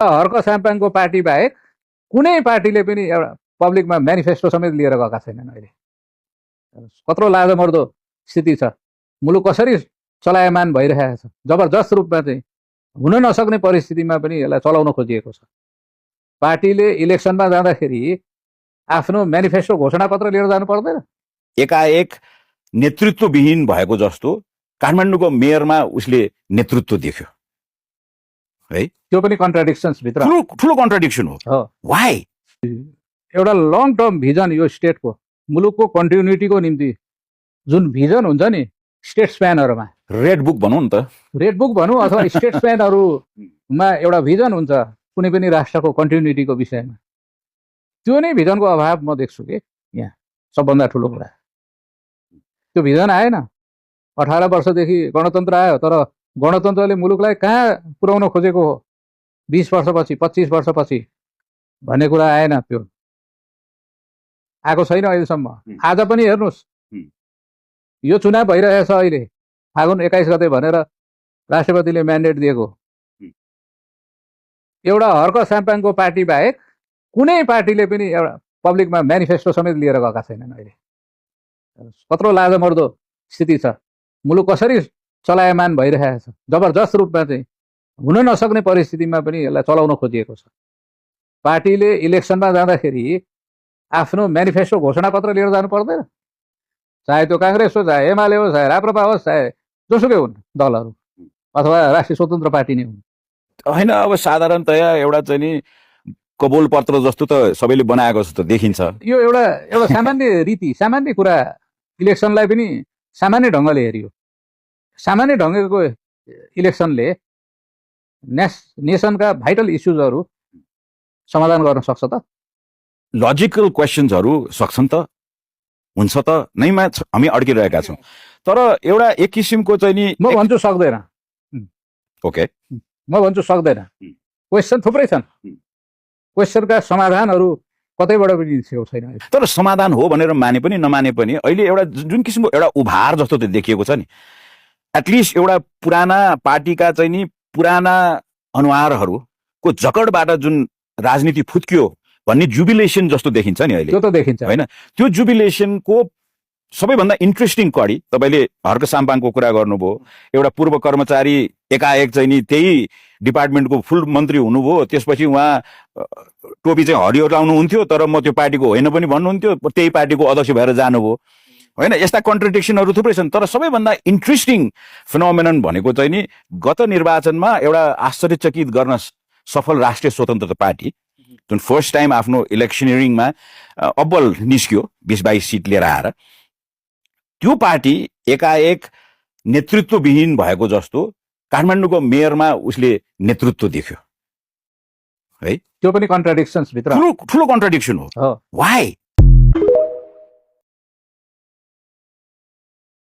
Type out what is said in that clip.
Harka साम्पाङको party बाहेक कुनै पार्टीले पनि एउटा पब्लिकमा म्यानिफेस्टो समेत लिएर गएका छैनन्। अहिले कत्रो लाजमर्दो स्थिति छ, मुलुक कसरी चलायमान भइरहेको छ, जबरजस्त रूपमा चाहिँ हुन नसक्ने परिस्थितिमा पनि यसलाई चलाउन खोजिएको छ। पार्टीले इलेक्सनमा जाँदाखेरि आफ्नो म्यानिफेस्टो घोषणापत्र लिएर जानु पर्दैन। एकाएक नेतृत्वविहीन भएको जस्तो काठमाडौँको मेयरमा उसले नेतृत्व देख्यो है। त्यो पनि कन्ट्राडिक्सन्स भित्र ठुलो कन्ट्राडिक्सन हो। वाइ? एउटा लङ टर्म भिजन यो स्टेटको, मुलुकको कन्टिन्युटीको निम्ति जुन भिजन हुन्छ नि स्टेट स्प्यानहरूमा, रेड बुक भनौँ न त, रेड बुक भनौँ अथवा स्टेट स्प्यानहरूमा एउटा भिजन हुन्छ कुनै पनि राष्ट्रको कन्टिन्युटीको विषयमा। त्यो नै भिजनको अभाव म देख्छु कि यहाँ सबभन्दा ठुलो कुरा। त्यो भिजन आएन। 18 वर्षदेखि गणतन्त्र आयो, तर गणतन्त्रले मुलुकलाई कहाँ पुर्याउन खोजेको हो 20 वर्षपछि 25 वर्षपछि भन्ने कुरा आएन। त्यो आएको छैन अहिलेसम्म। आज पनि हेर्नुहोस्, यो चुनाव भइरहेछ अहिले फागुन 21 गते भनेर राष्ट्रपतिले म्यान्डेट दिएको। एउटा हर्क साम्पाङको पार्टी बाहेक कुनै पार्टीले पनि एउटा पब्लिकमा म्यानिफेस्टो समेत लिएर गएका छैनन्। अहिले कत्रो लाजमर्दो स्थिति छ, मुलुक कसरी चलायमान भइरहेको छ, जबरजस्त रूपमा चाहिँ हुन नसक्ने परिस्थितिमा पनि यसलाई चलाउन खोजिएको छ। पार्टीले इलेक्सनमा जाँदाखेरि आफ्नो म्यानिफेस्टो घोषणापत्र लिएर जानु पर्दैन। चाहे त्यो काङ्ग्रेस हो, चाहे एमाले होस्, चाहे राप्रपा होस्, चाहे जोसुकै हुन् दलहरू अथवा राष्ट्रिय स्वतन्त्र पार्टी नै हुन्। होइन, अब साधारणतया एउटा चाहिँ नि कबोल पत्र जस्तो त सबैले बनाएको जस्तो देखिन्छ। यो एउटा सामान्य रीति, सामान्य कुरा। इलेक्सनलाई पनि सामान्य ढङ्गले हेरियो। सामान्य ढङ्गको इलेक्सनले नेसनका भाइटल इस्युजहरू समाधान गर्न सक्छ त? लजिकल क्वेसन्सहरू सक्छन् त, हुन्छ त नैमा हामी अड्किरहेका छौँ। तर एउटा एक किसिमको चाहिँ नि म भन्छु सक्दैन। ओके, म भन्छु सक्दैन। क्वेसन थुप्रै छन्, क्वेसनका समाधानहरू कतैबाट पनि निस्केको छैन। तर समाधान हो भनेर माने पनि नमाने पनि अहिले एउटा जुन किसिमको एउटा उभार जस्तो त देखिएको छ नि, एटलिस्ट एउटा पुराना पार्टीका चाहिँ नि पुराना अनुहारहरूको जकडबाट जुन राजनीति फुत्कियो भन्ने जुबिलेसन जस्तो देखिन्छ नि अहिले। त्यो त देखिन्छ होइन? त्यो जुबिलेसनको सबैभन्दा इन्ट्रेस्टिङ कडी तपाईँले हर्क साम्पाङको कुरा गर्नुभयो। एउटा पूर्व कर्मचारी एकाएक चाहिँ नि त्यही डिपार्टमेन्टको फुल मन्त्री हुनुभयो, त्यसपछि उहाँ टोपी चाहिँ हरियो लाउनुहुन्थ्यो तर म त्यो पार्टीको होइन पनि भन्नुहुन्थ्यो, त्यही पार्टीको अध्यक्ष भएर जानुभयो। होइन, यस्ता कन्ट्रडिक्सनहरू थुप्रै छन्। तर सबैभन्दा इन्ट्रेस्टिङ फिनोमेनन भनेको चाहिँ नि गत निर्वाचनमा एउटा आश्चर्यचकित गर्न सफल राष्ट्रिय स्वतन्त्र पार्टी जुन फर्स्ट टाइम आफ्नो इलेक्सनियरिङमा अब्बल निस्क्यो 20-22 सिट लिएर आएर, त्यो पार्टी एकाएक नेतृत्वविहीन भएको जस्तो काठमाडौँको मेयरमा उसले नेतृत्व देख्यो है। त्यो पनि कन्ट्राडिक्सन्स भित्र ठुलो कन्ट्राडिक्सन हो। वाइ?